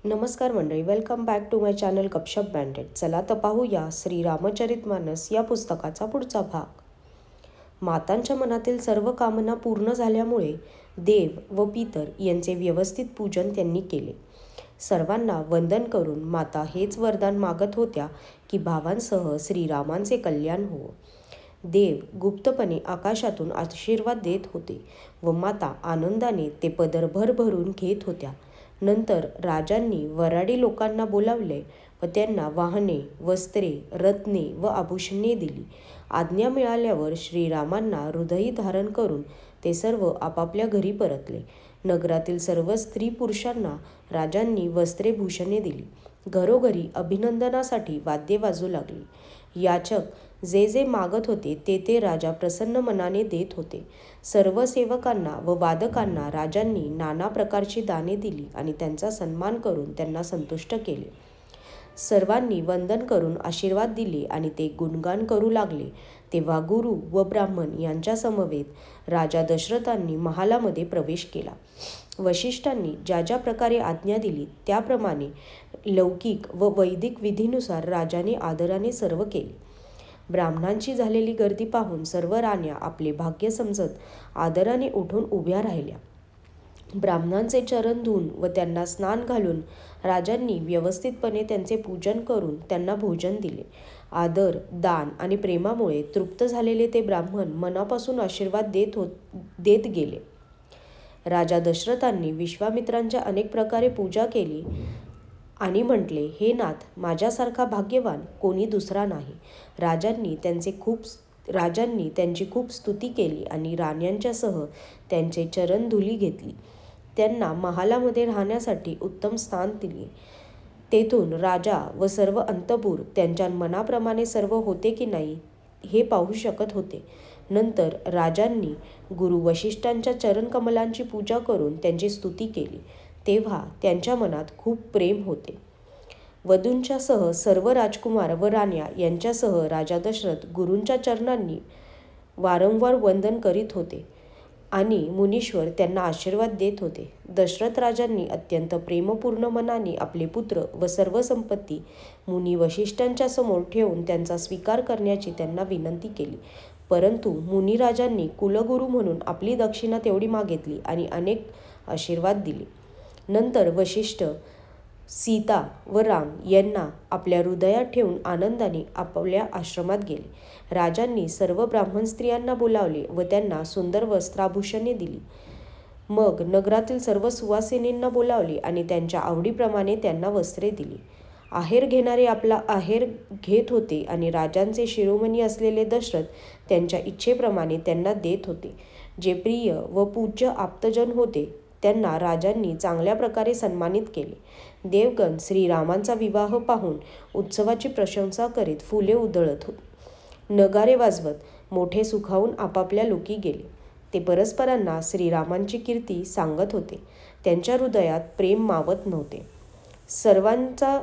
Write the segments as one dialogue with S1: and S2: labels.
S1: नमस्कार मंडळी, welcome back to my channel Gapshap banded. चला तर पाहूया श्री रामचरितमानस या पुस्तकाचा पुढचा भाग. मातांच्या मनातील सर्व कामना पूर्ण झाल्यामुळे देव व पितर यांचे व्यवस्थित पूजन त्यांनी केले. सर्वांना वंदन करून माता हेच वरदान मागत होत्या की भावांसह श्रीरामांचे कल्याण हो. देव गुप्तपणे आकाशातून आशीर्वाद देत होते व माता आनंदाने ते पदर भरभरून घेत होत्या. नंतर राजांनी वऱ्हाडी लोकांना बोलावले व त्यांना वाहने, वस्त्रे, रत्ने व आभूषणे दिली. आज्ञा मिळाल्यावर श्रीरामांना हृदयी धारण करून ते सर्व आपापल्या घरी परतले. नगरातील सर्व स्त्री पुरुषांना राजांनी वस्त्रे भूषणे दिली. घरोघरी अभिनंदनासाठी वाद्ये वाजू लागली. याचक जे जे मागत होते ते राजा प्रसन्न मनाने देत होते. सर्व सेवकांना व वादकांना राजांनी नाना प्रकारची दाने दिली आणि त्यांचा सन्मान करून त्यांना संतुष्ट केले. सर्वांनी वंदन करून आशीर्वाद दिले आणि ते गुणगान करू लागले. तेव्हा गुरु व ब्राह्मण यांच्या समवेत राजा दशरथांनी महालामध्ये प्रवेश केला. वशिष्ठांनी ज्या ज्या प्रकारे आज्ञा दिली त्याप्रमाणे लौकिक व वैदिक विधीनुसार राजाने आदराने सर्व केले. ब्राह्मणांची झालेली गर्दी पाहून सर्व राण्या आपले भाग्य समजत आदराने उठून उभ्या राहिल्या. ब्राह्मणांचे चरण धुवून व त्यांना स्नान घालून राजांनी व्यवस्थितपणे त्यांचे पूजन करून त्यांना भोजन दिले. आदर, दान आणि प्रेमामुळे तृप्त झालेले ते ब्राह्मण मनापासून आशीर्वाद देत गेले. राजा दशरथांनी विश्वामित्रांच्या अनेक प्रकारे पूजा केली आणि म्हटले, हे नाथ, माझ्यासारखा भाग्यवान कोणी दुसरा नाही. राजांनी त्यांची खूप स्तुती केली आणि राण्यांच्यासह त्यांचे चरणधुली घेतली. त्यांना महालामध्ये राहण्यासाठी उत्तम स्थान दिले. तेथून राजा व सर्व अंतःपुर त्यांच्या मनाप्रमाणे सर्व होते की नाही हे पाहू शकत होते. नंतर राजांनी गुरु वशिष्ठांच्या चरणकमलांची पूजा करून त्यांची स्तुती केली. तेव्हा त्यांच्या मनात खूप प्रेम होते. वधूंच्या सह सर्व राजकुमार व राण्या यांच्यासह राजा दशरथ गुरूंच्या चरणांनी वारंवार वंदन करीत होते आणि मुनीश्वर त्यांना आशीर्वाद देत होते. दशरथ राजांनी अत्यंत प्रेमपूर्ण मनाने आपले पुत्र व सर्व संपत्ती मुनी वशिष्ठांच्या समोर ठेवून त्यांचा स्वीकार करण्याची त्यांना विनंती केली. परंतु मुनिराजांनी कुलगुरू म्हणून आपली दक्षिणा तेवढी मागितली आणि अनेक आशीर्वाद दिले. नंतर वशिष्ठ, सीता व राम यांना आपल्या हृदयात ठेवून आनंदाने आपल्या आश्रमात गेले. राजांनी सर्व ब्राह्मण स्त्रियांना बोलावले व त्यांना सुंदर वस्त्राभूषणे दिली. मग नगरातील सर्व सुवासिनींना बोलावले आणि त्यांच्या आवडीप्रमाणे त्यांना वस्त्रे दिली. आहेर घेणारे आपला आहेर घेत होते आणि राजांचे शिरोमणी असलेले दशरथ त्यांच्या इच्छेप्रमाणे त्यांना देत होते. जे प्रिय व पूज्य आप्तजन होते त्यांना राजांनी चांगल्या प्रकारे सन्मानित केले. देवगण श्रीरामांचा विवाह पाहून उत्सवाची प्रशंसा करीत फुले उधळत होते. नगारे वाजवत मोठे सुखावून आपापल्या लोकी गेले. ते परस्परांना श्रीरामांची कीर्ती सांगत होते. त्यांच्या हृदयात प्रेम मावत नव्हते. सर्वांचा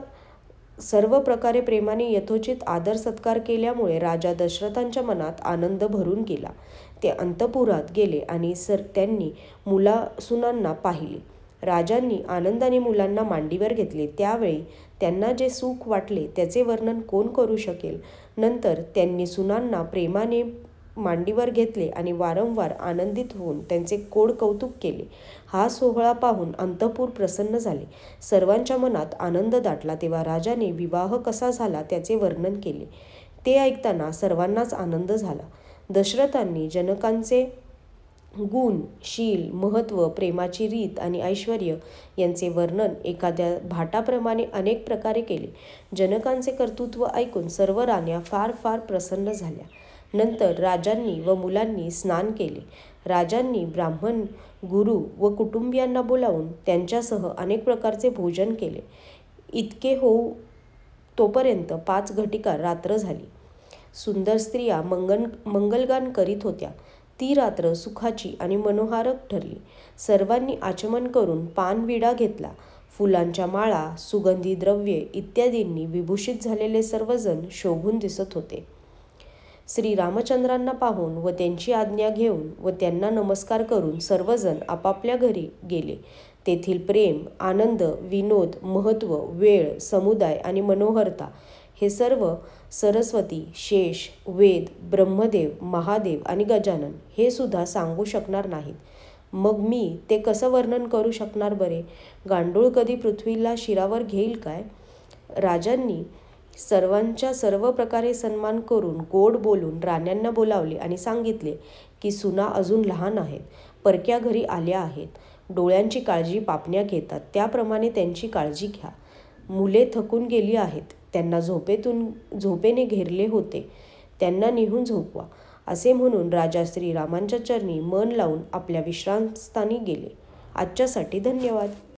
S1: सर्व प्रकारे प्रेमाने यथोचित आदर सत्कार केल्यामुळे राजा दशरथांच्या मनात आनंद भरून गेला. ते अंतपुरात गेले आणि त्यांनी मुलासुनांना पाहिले. राजांनी आनंदाने मुलांना मांडीवर घेतले. त्यावेळी त्यांना जे सुख वाटले त्याचे वर्णन कोण करू शकेल. नंतर त्यांनी सुनांना प्रेमाने मांडीवर घेतले आणि वारंवार आनंदित होऊन त्यांचे कोड कौतुक केले. हा सोहळा पाहून अंतःपुर प्रसन्न झाले. सर्वांच्या मनात आनंद दाटला. तेव्हा राजाने विवाह कसा झाला त्याचे वर्णन केले. ते ऐकताना सर्वांनाच आनंद झाला. दशरथांनी जनकांचे गुण, शील, महत्त्व, प्रेमाची रीत आणि ऐश्वर यांचे वर्णन एखाद्या भाटाप्रमाणे अनेक प्रकारे केले. जनकांचे कर्तृत्व ऐकून सर्व राण्या फार फार प्रसन्न झाल्या. नंतर राजांनी व मुलांनी स्नान केले. राजांनी ब्राह्मण, गुरु व कुटुंबियांना बोलावून त्यांच्यासह अनेक प्रकारचे भोजन केले. इतके होऊ तोपर्यंत 5 घटिका रात्र झाली. सुंदर स्त्रिया मंगलगान करीत होत्या. ती रात्र सुखाची आणि मनोहारक ठरली. सर्वांनी आचमन करून पानविडा घेतला. फुलांच्या माळा, सुगंधी द्रव्ये इत्यादींनी विभूषित झालेले सर्वजण शोभून दिसत होते. श्रीरामचंद्रांना पाहून व त्यांची आज्ञा घेऊन व त्यांना नमस्कार करून सर्वजण आपापल्या घरी गेले. तेथील प्रेम, आनंद, विनोद, महत्त्व, वेळ, समुदाय आणि मनोहरता हे सर्व सरस्वती, शेष, वेद, ब्रह्मदेव, महादेव आणि गजानन हे सुद्धा सांगू शकणार नाहीत. मग मी ते कसं वर्णन करू शकणार बरे? गांडूळ कधी पृथ्वीला शिरावर घेईल काय? राजांनी सर्वांच्या सर्व प्रकारे सन्मान करून गोड बोलून राण्यांना बोलावले आणि सांगितले की सुना अजून लहान आहेत, परक्या घरी आल्या आहेत, डोळ्यांची काळजी पापण्या घेतात, त्याप्रमाणे त्यांची काळजी घ्या. मुले थकून गेली आहेत, त्यांना झोपेने घेरले होते, त्यांना निहून झोपवा. असे म्हणून राजा श्रीरामांच्या चरणी मन लावून आपल्या विश्रामस्थानी गेले. आजच्यासाठी धन्यवाद.